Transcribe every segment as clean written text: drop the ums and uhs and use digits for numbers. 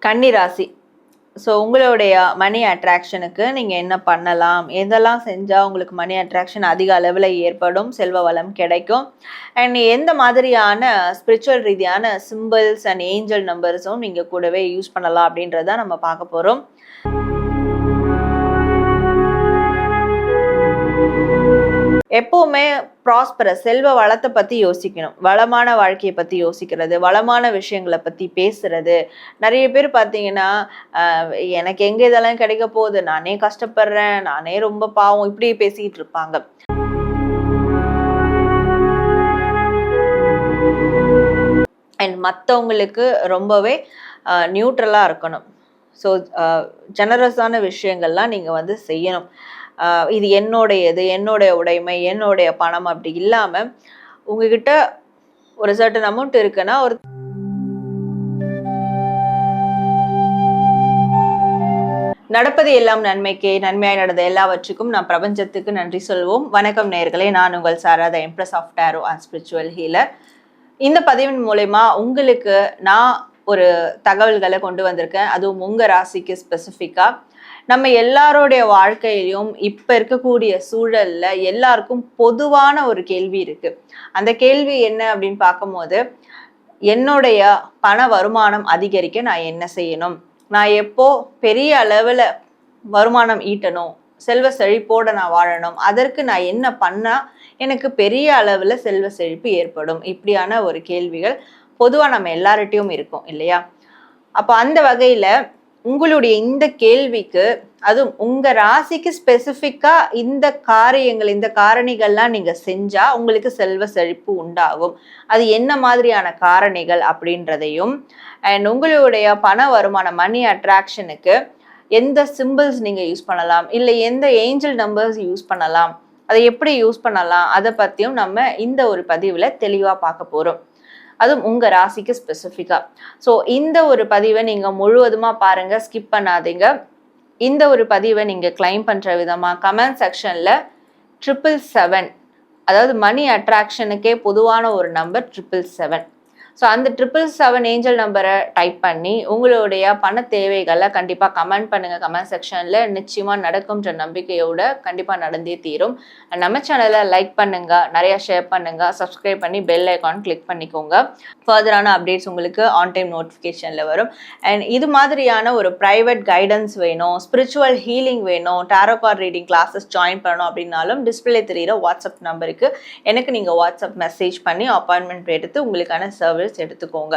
கன்னி ராசி. ஸோ உங்களுடைய மணி அட்ராக்ஷனுக்கு நீங்கள் என்ன பண்ணலாம், எதெல்லாம் செஞ்சால் உங்களுக்கு மணி அட்ராக்ஷன் அதிக அளவில் ஏற்படும், செல்வ வளம் கிடைக்கும், அண்ட் எந்த மாதிரியான ஸ்பிரிச்சுவல் ரீதியான சிம்பிள்ஸ் அண்ட் ஏஞ்சல் நம்பர்ஸும் நீங்கள் கூடவே யூஸ் பண்ணலாம் அப்படின்றத நம்ம பார்க்க போகிறோம். எப்பவுமே ப்ராஸ்பரஸ் செல்வ வளத்தை பற்றி யோசிக்கணும், வளமான வாழ்க்கையை பற்றி யோசிக்கிறது, வளமான விஷயங்களை பற்றி பேசுறது. நிறைய பேர் பார்த்தீங்கன்னா எனக்கு எங்கே இதெல்லாம் கிடைக்க போகுது, நானே கஷ்டப்படுறேன், நானே ரொம்ப பாவம், இப்படி பேசிக்கிட்டு இருப்பாங்க. அண்ட் மற்றவங்களுக்கு ரொம்பவே நியூட்ரலாக இருக்கணும். ஸோ ஜெனரஸான விஷயங்கள்லாம் நீங்கள் செய்யணும். இது என்னுடையது, என்னுடைய உடைமை, என்னுடைய பணம் அப்படி இல்லாமல் உங்ககிட்ட ஒரு சர்டன் அமௌண்ட் இருக்குன்னா ஒரு நடப்பது எல்லாம் நன்மைக்கே, நன்மையாய் நடந்த எல்லாவற்றுக்கும் நாம் பிரபஞ்சத்துக்கு நன்றி சொல்வோம். வணக்கம் நேயர்களே, நான் உங்கள் Sara, the empress of tarot and spiritual healer. இந்த பதிவின் மூலமா உங்களுக்கு நான் ஒரு தகவல்களை கொண்டு வந்திருக்கேன், அதுவும் உங்க ராசிக்கு ஸ்பெசிஃபிக்கா. நம்ம எல்லாரோடைய வாழ்க்கையிலையும் இப்போ இருக்கக்கூடிய சூழல்ல எல்லாருக்கும் பொதுவான ஒரு கேள்வி இருக்கு. அந்த கேள்வி என்ன அப்படின்னு பார்க்கும்போது, என்னுடைய பண வருமானம் அதிகரிக்க நான் என்ன செய்யணும், நான் எப்போ பெரிய அளவில் வருமானம் ஈட்டணும், செல்வ செழிப்போட நான் வாழணும், அதற்கு நான் என்ன பண்ணா எனக்கு பெரிய அளவில் செல்வ செழிப்பு ஏற்படும், இப்படியான ஒரு கேள்விகள் பொதுவாக நம்ம எல்லார்ட்டையும் இருக்கும் இல்லையா? அப்போ அந்த வகையில் உங்களுடைய இந்த கேள்விக்கு, அதுவும் உங்க ராசிக்கு ஸ்பெசிஃபிக்கா இந்த காரியங்கள், இந்த காரணிகள்லாம் நீங்க செஞ்சா உங்களுக்கு செல்வ செழிப்பு உண்டாகும். அது என்ன மாதிரியான காரணிகள் அப்படின்றதையும், அண்ட் உங்களுடைய பண வருமான மணி அட்ராக்ஷனுக்கு எந்த சிம்பிள்ஸ் நீங்க யூஸ் பண்ணலாம், இல்லை எந்த ஏஞ்சல் நம்பர்ஸ் யூஸ் பண்ணலாம், அதை எப்படி யூஸ் பண்ணலாம், அதை பத்தியும் நம்ம இந்த ஒரு பதிவுல தெளிவா பார்க்க போறோம். அதுவும் உங்க ராசிக்கு ஸ்பெசிஃபிக்கா. ஸோ இந்த ஒரு பதிவை நீங்க முழுவதுமா பாருங்க, ஸ்கிப் பண்ணாதீங்க. இந்த ஒரு பதிவை நீங்க கிளைம் பண்ற விதமா கமெண்ட் செக்ஷன்ல 777, அதாவது மணி அட்ராக்ஷனுக்கே பொதுவான ஒரு நம்பர் 777. ஸோ அந்த 777 ஏஞ்சல் நம்பரை டைப் பண்ணி உங்களுடைய பண தேவைகளை கண்டிப்பாக கமெண்ட் பண்ணுங்க கமெண்ட் செக்ஷனில். நிச்சயமாக நடக்கும்ன்ற நம்பிக்கையோட கண்டிப்பாக நடந்தே தீரும். நம்ம சேனலை லைக் பண்ணுங்க, நிறையா ஷேர் பண்ணுங்க, சப்ஸ்கிரைப் பண்ணி பெல் ஐக்கான் கிளிக் பண்ணிக்கோங்க. ஃபர்தரான அப்டேட்ஸ் உங்களுக்கு ஆன் டைம் நோட்டிஃபிகேஷனில் வரும். அண்ட் இது மாதிரியான ஒரு ப்ரைவேட் கைடன்ஸ் வேணும், ஸ்பிரிச்சுவல் ஹீலிங் வேணும், tarot card reading classes join பண்ணணும் அப்படின்னாலும் டிஸ்பிளே தெரிகிற வாட்ஸ்அப் நம்பருக்கு எனக்கு நீங்கள் வாட்ஸ்அப் மெசேஜ் பண்ணி அப்பாயின்மெண்ட் எடுத்து உங்களுக்கான சர்வீஸ் எடுத்துக்கோங்க.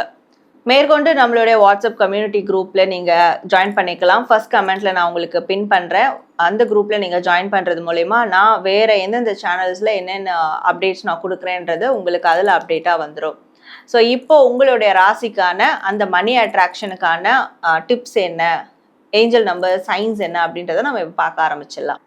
மேற்கொண்டு நம்மளுடைய வாட்ஸ்அப் கம்யூனிட்டி குரூப்ல நீங்க ஜாயின் பண்ணிக்கலாம். ஃபர்ஸ்ட் கமெண்ட்ல நான் உங்களுக்கு பின் பண்றேன். அந்த குரூப்ல நீங்க ஜாயின் பண்றது மூலமா நான் வேற எந்தெந்த சேனல்ஸ்ல என்னென்ன அப்டேட்ஸ் நான் கொடுக்குறேன்றது உங்களுக்கு அதில் அப்டேட்டா வந்துடும். ஸோ இப்போ உங்களுடைய ராசிக்கான அந்த மணி அட்ராக்ஷனுக்கான டிப்ஸ் என்ன, ஏஞ்சல் நம்பர் சைன்ஸ் என்ன அப்படின்றத நம்ம இப்போ பார்க்க ஆரம்பிச்சிடலாம்.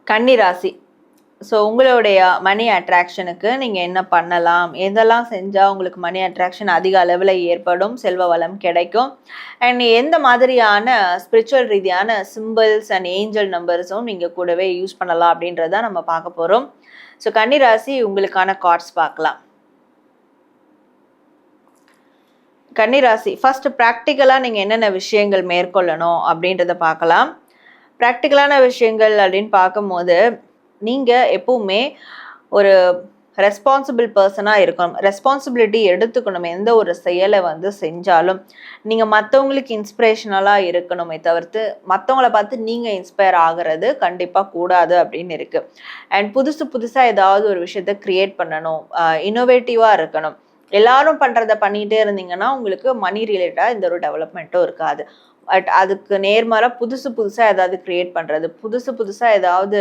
கன்னி ராசி. ஸோ உங்களுடைய மணி அட்ராக்ஷனுக்கு நீங்கள் என்ன பண்ணலாம், எதெல்லாம் செஞ்சால் உங்களுக்கு மணி அட்ராக்ஷன் அதிக அளவில் ஏற்படும், செல்வ வளம் கிடைக்கும், அண்ட் எந்த மாதிரியான ஸ்பிரிச்சுவல் ரீதியான சிம்பிள்ஸ் அண்ட் ஏஞ்சல் நம்பர்ஸும் நீங்கள் கூடவே யூஸ் பண்ணலாம் அப்படின்றத நம்ம பார்க்க போகிறோம். ஸோ கன்னி ராசி, உங்களுக்கான கார்ட்ஸ் பார்க்கலாம். கன்னி ராசி, ஃபர்ஸ்ட் ப்ராக்டிக்கலாக நீங்கள் என்னென்ன விஷயங்கள் மேற்கொள்ளணும் அப்படின்றத பார்க்கலாம். ப்ராக்டிக்கலான விஷயங்கள் அப்படின்னு பார்க்கும்போது, நீங்கள் எப்பவுமே ஒரு ரெஸ்பான்சிபிள் பர்சனாக இருக்கணும், ரெஸ்பான்சிபிலிட்டி எடுத்துக்கணும். எந்த ஒரு செயலை செஞ்சாலும் நீங்கள் மற்றவங்களுக்கு இன்ஸ்பிரேஷனலாக இருக்கணுமே தவிர்த்து மற்றவங்கள பார்த்து நீங்கள் இன்ஸ்பயர் ஆகிறது கண்டிப்பாக கூடாது அப்படின்னு இருக்குது. அண்ட் புதுசாக ஏதாவது ஒரு விஷயத்த க்ரியேட் பண்ணணும், இன்னோவேட்டிவாக இருக்கணும். எல்லாரும் பண்ணுறத பண்ணிகிட்டே இருந்தீங்கன்னா உங்களுக்கு மணி ரிலேட்டடாக எந்த ஒரு டெவலப்மெண்ட்டும் இருக்காது. பட் அதுக்கு நேர்மாறாக புதுசாக ஏதாவது க்ரியேட் பண்ணுறது, புதுசாக ஏதாவது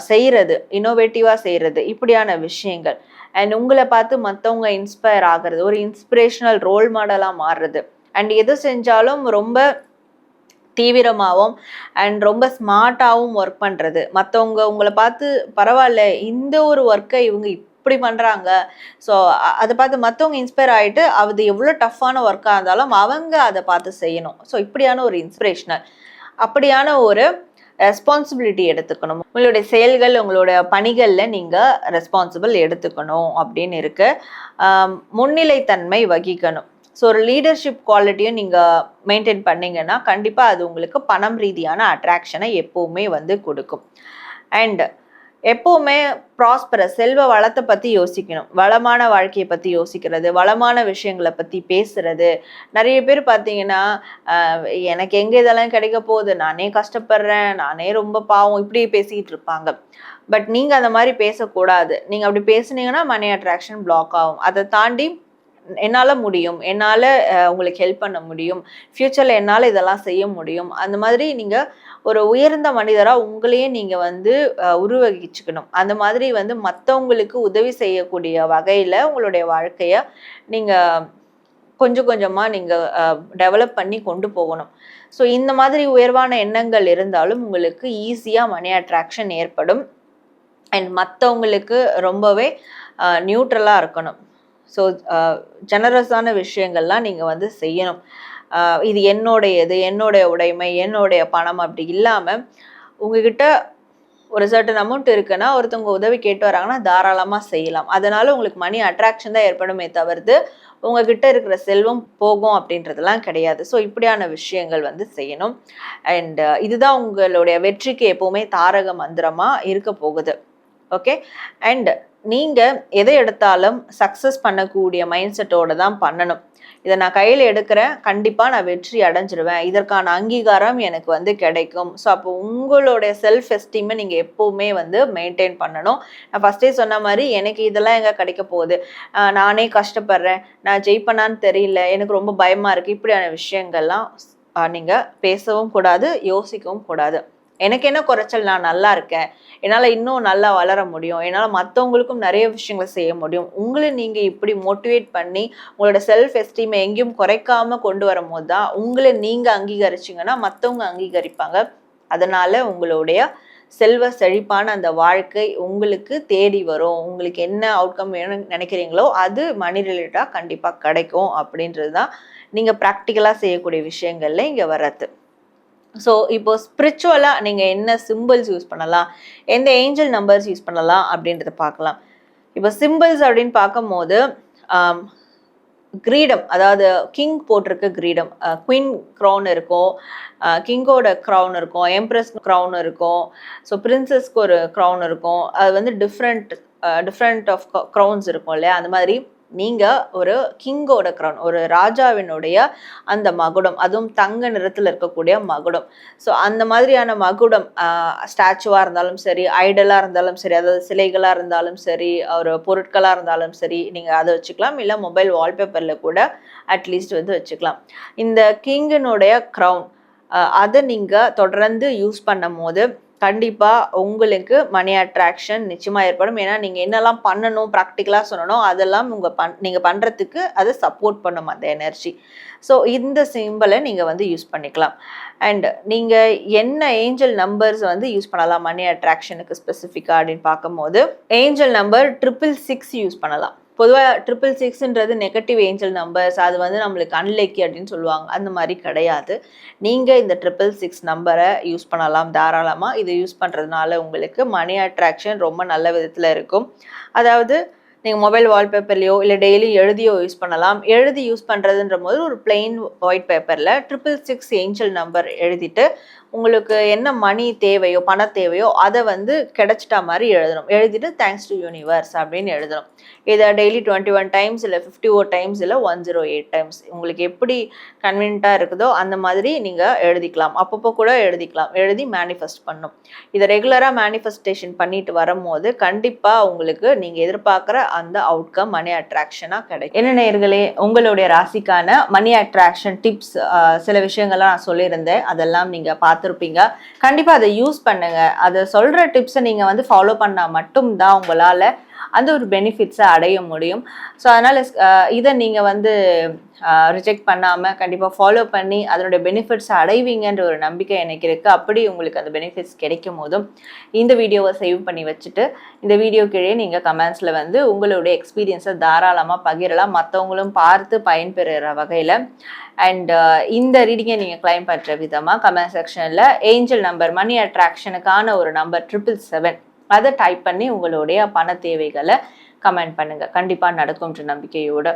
செய்கிறது, இன்னோவேட்டிவாக செய்கிறது, இப்படியான விஷயங்கள். அண்ட் உங்களை பார்த்து மற்றவங்க இன்ஸ்பயர் ஆகிறது, ஒரு இன்ஸ்பிரேஷனல் ரோல் மாடலாக மாறுறது. அண்ட் எது செஞ்சாலும் ரொம்ப தீவிரமாகவும் அண்ட் ரொம்ப ஸ்மார்ட்டாகவும் ஒர்க் பண்ணுறது. மற்றவங்க உங்களை பார்த்து பரவாயில்ல இந்த ஒரு ஒர்க்கை இவங்க இப்படி பண்ணுறாங்க, ஸோ அதை பார்த்து மற்றவங்க இன்ஸ்பயர் ஆகிட்டு அது எவ்வளோ டஃப்பான ஒர்க்காக இருந்தாலும் அவங்க அதை பார்த்து செய்யணும். ஸோ இப்படியான ஒரு இன்ஸ்பிரேஷனல் அப்படியான ஒரு ரெஸ்பான்சிபிலிட்டி எடுத்துக்கணும். உங்களுடைய செயல்கள் உங்களோட பணிகளில் நீங்கள் ரெஸ்பான்சிபிள் எடுத்துக்கணும் அப்படின்னு இருக்கு. முன்னிலைத்தன்மை வகிக்கணும். ஸோ ஒரு லீடர்ஷிப் குவாலிட்டியும் நீங்கள் மெயின்டைன் பண்ணிங்கன்னா கண்டிப்பாக அது உங்களுக்கு பணம் ரீதியான அட்ராக்ஷனை எப்போவுமே வந்து கொடுக்கும். அண்ட் எப்போவுமே ப்ராஸ்பரஸ் செல்வ வளத்தை பற்றி யோசிக்கணும். வளமான வாழ்க்கையை பற்றி யோசிக்கிறது, வளமான விஷயங்களை பற்றி பேசுறது. நிறைய பேர் பார்த்தீங்கன்னா எனக்கு எங்கே இதெல்லாம் கிடைக்க போகுது, நானே கஷ்டப்படுறேன், நானே ரொம்ப பாவம், இப்படி பேசிக்கிட்டு இருப்பாங்க. பட் நீங்கள் அந்த மாதிரி பேசக்கூடாது. நீங்கள் அப்படி பேசுனீங்கன்னா மணி அட்ராக்ஷன் பிளாக் ஆகும். அதை தாண்டி என்னால் முடியும், என்னால் உங்களுக்கு ஹெல்ப் பண்ண முடியும், ஃப்யூச்சரில் என்னால் இதெல்லாம் செய்ய முடியும், அந்த மாதிரி நீங்கள் ஒரு உயர்ந்த மனிதராக உங்களையே நீங்கள் வந்து உருவகிச்சுக்கணும். அந்த மாதிரி வந்து மற்றவங்களுக்கு உதவி செய்யக்கூடிய வகையில் உங்களுடைய வாழ்க்கையை நீங்கள் கொஞ்சம் கொஞ்சமாக நீங்கள் டெவலப் பண்ணி கொண்டு போகணும். ஸோ இந்த மாதிரி உயர்வான எண்ணங்கள் இருந்தாலும் உங்களுக்கு ஈஸியாக மணி அட்ராக்ஷன் ஏற்படும். அண்ட் மற்றவங்களுக்கு ரொம்பவே நியூட்ரலாக இருக்கணும். ஸோ ஜெனரஸான விஷயங்கள்லாம் நீங்கள் வந்து செய்யணும். இது என்னுடையது, என்னுடைய உடைமை, என்னுடைய பணம் அப்படி இல்லாமல் உங்ககிட்ட ஒரு சர்டன் அமௌண்ட் இருக்குன்னா ஒருத்தவங்க உதவி கேட்டு வராங்கன்னா தாராளமாக செய்யலாம். அதனால உங்களுக்கு மணி அட்ராக்ஷன் தான் ஏற்படுமே தவிர்த்து உங்ககிட்ட இருக்கிற செல்வம் போகும் அப்படின்றதெல்லாம் கிடையாது. ஸோ இப்படியான விஷயங்கள் வந்து செய்யணும். அண்ட் இதுதான் உங்களுடைய வெற்றிக்கு எப்போவுமே தாரக மந்திரமாக இருக்க போகுது. ஓகே. அண்ட் நீங்கள் எதை எடுத்தாலும் சக்ஸஸ் பண்ணக்கூடிய மைண்ட் செட்டோடு தான் பண்ணணும். இதை நான் கையில் எடுக்கிறேன், கண்டிப்பாக நான் வெற்றி அடைஞ்சிருவேன், இதற்கான அங்கீகாரம் எனக்கு வந்து கிடைக்கும். ஸோ அப்போ உங்களுடைய செல்ஃப் எஸ்டீமை நீங்கள் எப்போவுமே வந்து மெயின்டைன் பண்ணணும். நான் ஃபஸ்ட்டே சொன்ன மாதிரி எனக்கு இதெல்லாம் எங்கே கிடைக்க போகுது, நானே கஷ்டப்படுறேன், நான் ஜெயிப்பனான்னு தெரியல, எனக்கு ரொம்ப பயமாக இருக்குது, இப்படியான விஷயங்கள்லாம் நீங்கள் பேசவும் கூடாது, யோசிக்கவும் கூடாது. எனக்கு என்ன குறைச்சல், நான் நல்லா இருக்கேன், என்னால் இன்னும் நல்லா வளர முடியும், என்னால் மற்றவங்களுக்கும் நிறைய விஷயங்களை செய்ய முடியும். உங்களை நீங்கள் இப்படி மோட்டிவேட் பண்ணி உங்களோட செல்ஃப் எஸ்டீமை எங்கேயும் குறைக்காமல் கொண்டு வரும் போது தான் உங்களை நீங்கள் அங்கீகரிச்சிங்கன்னா மற்றவங்க அங்கீகரிப்பாங்க. அதனால் உங்களுடைய செல்வ செழிப்பான அந்த வாழ்க்கை உங்களுக்கு தேடி வரும். உங்களுக்கு என்ன அவுட்கம் வேணும்னு நினைக்கிறீங்களோ அது மணி ரிலேட்டடாக கண்டிப்பாக கிடைக்கும். அப்படின்றது தான் நீங்கள் ப்ராக்டிக்கலாக செய்யக்கூடிய விஷயங்கள்ல இங்கே வர்றது. ஸோ இப்போ ஸ்பிரிச்சுவலாக நீங்கள் என்ன சிம்பிள்ஸ் யூஸ் பண்ணலாம், எந்த ஏஞ்சல் நம்பர்ஸ் யூஸ் பண்ணலாம் அப்படின்றத பார்க்கலாம். இப்போ சிம்பிள்ஸ் அப்படின்னு பார்க்கும்போது கிரீடம், அதாவது கிங் போட்டிருக்க கிரீடம், குயின் க்ரௌன் இருக்கும், கிங்கோட க்ரௌன் இருக்கும், எம்ப்ரஸ் க்ரௌன் இருக்கும், ஸோ பிரின்சஸ்க்கு ஒரு க்ரௌன் இருக்கும். அது வந்து டிஃப்ரெண்ட் ஆஃப் க்ரௌன்ஸ் இருக்கும் இல்லையா, அந்த மாதிரி நீங்கள் ஒரு கிங்கோட க்ரௌன், ஒரு ராஜாவினுடைய அந்த மகுடம், அதுவும் தங்க நிறத்தில் இருக்கக்கூடிய மகுடம். ஸோ அந்த மாதிரியான மகுடம் ஸ்டாச்சுவாக இருந்தாலும் சரி, ஐடலாக இருந்தாலும் சரி, அதாவது சிலைகளாக இருந்தாலும் சரி, ஒரு பொருட்களாக இருந்தாலும் சரி, நீங்கள் அதை வச்சுக்கலாம். இல்லை மொபைல் வால்பேப்பரில் கூட அட்லீஸ்ட் வந்து வச்சுக்கலாம். இந்த கிங்கினுடைய க்ரௌன் அதை நீங்கள் தொடர்ந்து யூஸ் பண்ணும் போது கண்டிப்பாக உங்களுக்கு மணி அட்ராக்ஷன் நிச்சயமாக ஏற்படும். ஏன்னா நீங்கள் என்னெல்லாம் பண்ணணும் ப்ராக்டிக்கலாக சொல்லணும் அதெல்லாம் நீங்கள் பண்ணுறதுக்கு அதை சப்போர்ட் பண்ணும் அந்த எனர்ஜி. ஸோ இந்த சிம்பிளை நீங்கள் வந்து யூஸ் பண்ணிக்கலாம். அண்ட் நீங்கள் என்ன ஏஞ்சல் நம்பர்ஸ் வந்து யூஸ் பண்ணலாம் மணி அட்ராக்ஷனுக்கு ஸ்பெசிஃபிக்காக அப்படின்னு பார்க்கும்போது ஏஞ்சல் நம்பர் 666 யூஸ் பண்ணலாம். பொதுவாக 666ன்றது நெகட்டிவ் ஏஞ்சல் நம்பர்ஸ், அது வந்து நம்மளுக்கு அன்லக்கி அப்படின்னு சொல்லுவாங்க. அந்த மாதிரி கிடையாது. நீங்கள் இந்த 666 நம்பரை யூஸ் பண்ணலாம் தாராளமாக. இதை யூஸ் பண்ணுறதுனால உங்களுக்கு மணி அட்ராக்ஷன் ரொம்ப நல்ல விதத்தில் இருக்கும். அதாவது நீங்கள் மொபைல் வால்பேப்பர்லையோ இல்லை டெய்லி எழுதியோ யூஸ் பண்ணலாம். எழுதி யூஸ் பண்ணுறதுன்ற போது ஒரு பிளெயின் ஒயிட் பேப்பரில் 666 ஏஞ்சல் நம்பர் எழுதிட்டு உங்களுக்கு என்ன மணி தேவையோ பண தேவையோ அதை வந்து கிடைச்சிட்டா மாதிரி எழுதணும். எழுதிட்டு தேங்க்ஸ் டு யூனிவர்ஸ் அப்படின்னு எழுதணும். இதை டெய்லி 21 டைம்ஸ் இல்லை 54 டைம்ஸ் இல்லை 108 டைம்ஸ் உங்களுக்கு எப்படி கன்வீனியண்ட்டாக இருக்குதோ அந்த மாதிரி நீங்கள் எழுதிக்கலாம். அப்பப்போ கூட எழுதிக்கலாம். எழுதி மேனிஃபெஸ்ட் பண்ணணும். இதை ரெகுலராக மேனிஃபெஸ்டேஷன் பண்ணிட்டு வரும்போது கண்டிப்பாக உங்களுக்கு நீங்கள் எதிர்பார்க்குற அந்த அவுட்கம் மணி அட்ராக்ஷனாக கிடைக்கும். என்ன நேயர்களே, உங்களுடைய ராசிக்கான மணி அட்ராக்ஷன் டிப்ஸ் சில விஷயங்கள்லாம் நான் சொல்லியிருந்தேன். அதெல்லாம் நீங்கள் பார்த்துருப்பீங்க. கண்டிப்பாக அதை யூஸ் பண்ணுங்க. அதை சொல்கிற டிப்ஸை நீங்கள் வந்து ஃபாலோ பண்ணால் மட்டும்தான் உங்களால் அந்த ஒரு பெனிஃபிட்ஸை அடைய முடியும். ஸோ அதனால் இதை நீங்கள் வந்து ரிஜெக்ட் பண்ணாமல் கண்டிப்பாக ஃபாலோ பண்ணி அதனுடைய பெனிஃபிட்ஸை அடைவீங்கன்ற ஒரு நம்பிக்கை எனக்கு இருக்குது. அப்படி உங்களுக்கு அந்த பெனிஃபிட்ஸ் கிடைக்கும் போதும் இந்த வீடியோவை சேவ் பண்ணி வச்சுட்டு இந்த வீடியோ கீழே நீங்கள் கமெண்ட்ஸில் வந்து உங்களுடைய எக்ஸ்பீரியன்ஸை தாராளமாக பகிரலாம், மற்றவங்களும் பார்த்து பயன்பெறுகிற வகையில். அண்ட் இந்த ரீடிங்கை நீங்கள் கிளைம் பண்ணுற விதமாக கமெண்ட் செக்ஷனில் ஏஞ்சல் நம்பர் மணி அட்ராக்ஷனுக்கான ஒரு நம்பர் 777 அதை டைப் பண்ணி உங்களுடைய பண தேவைகளை கமெண்ட் பண்ணுங்கள். கண்டிப்பாக நடக்கும்ன்ற நம்பிக்கையோடு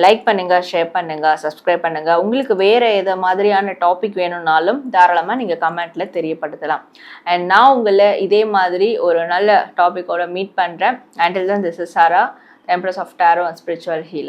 லைக் பண்ணுங்கள், ஷேர் பண்ணுங்கள், சப்ஸ்கிரைப் பண்ணுங்கள். உங்களுக்கு வேறு எதை மாதிரியான டாபிக் வேணும்னாலும் தாராளமாக நீங்கள் கமெண்ட்டில் தெரியப்படுத்தலாம். அண்ட் நான் உங்களை இதே மாதிரி ஒரு நல்ல டாப்பிக்கோட மீட் பண்ணுறேன். Until then, this is Sarah, Empress of Tarot and Spiritual Healer.